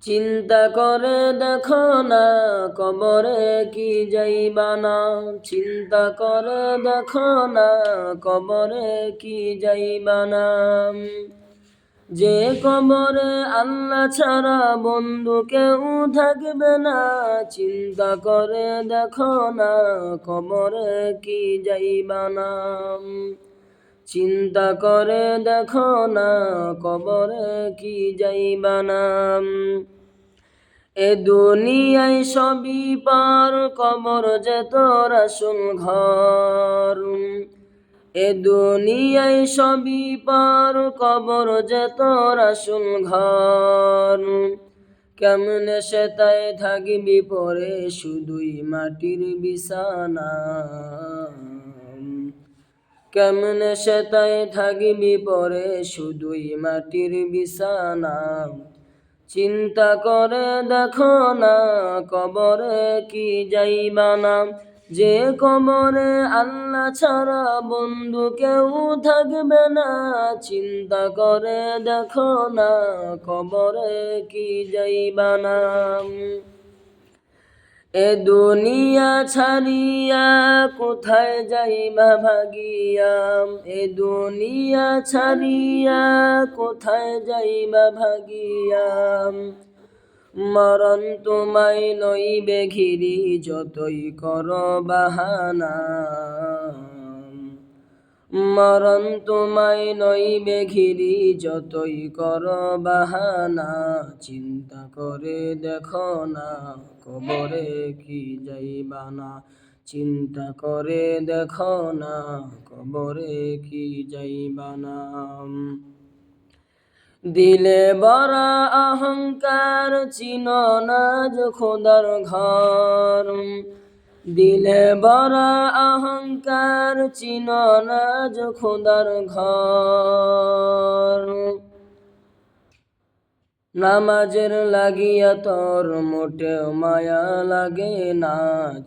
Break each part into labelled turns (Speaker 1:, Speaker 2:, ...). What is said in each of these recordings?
Speaker 1: চিন্তা করে দেখো না কবরে কি যাইবা না, চিন্তা করে দেখো না কবরে কি যাইবা না। যে কবরে আল্লাহ ছাড়া বন্ধু কেউ থাকবে না, চিন্তা করে দেখো না কবরে কি যাইবা না। চিন্তা করে দেখো না কবরে কি যাইবা না। এ দুনিয়ায় সবই পার, কবর যে তোর আসল ঘর। এ দুনিয়ায় সবই পার, কবর যে তোর আসল ঘর। কেমনে সেটাই থাকবি পরে শুধুই মাটির বিছানা, কেমনে সেটাই থাকবি পরে শুধুই মাটির বিছানা। চিন্তা করে দেখো না কবরে কি যাইবা না। যে কবরে আল্লাহ ছাড়া বন্ধু কেউ থাকবে না, চিন্তা করে দেখো না কবরে কি যাইবা না। এ দুনিয়া ছাড়িয়া কোথায় যাইবা ভাগিয়া, এ দুনিয়া ছাড়িয়া কোথায় যাইবা ভাগিয়া। মরণ তোমায় লইবে ঘিরি যতই করো বাহানা, মরণ তোমায় লইবে ঘিরি যতই করো বাহানা। চিন্তা করে দেখো না কবরে কি যাইবা না, চিন্তা করে দেখো না কবরে কি যাইবা না। দিলে বড় অহংকার চিনো না যে খোদার ঘর, দিলে বড় অহংকার চিনো না যে খোদার ঘর। নামাজের লাগিয়া তোর মোটেও মায়া লাগে না,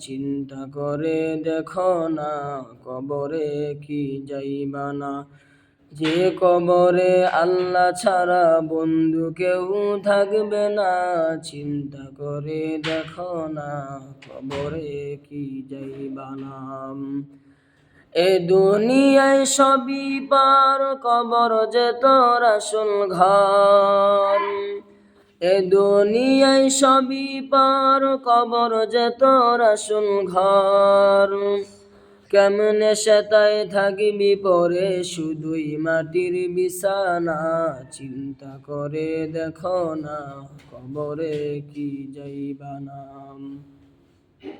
Speaker 1: চিন্তা করে দেখো না কবরে কি যাইবা না। যে কবরে আল্লাহ ছাড়া বন্ধু কেউ থাকবে না, চিন্তা করে দেখো না কবরে কি যাইবা না। এ দুনিয়ায় সবই পার, কবর যে তোর আসল ঘর। এ দুনিয়ায় সবই পার, কবর যে তোর আসল ঘর। কেমনে সেটাই থাকবি পরে শুধুই মাটির বিছানা, চিন্তা করে দেখো না কবরে কি যাইবা না।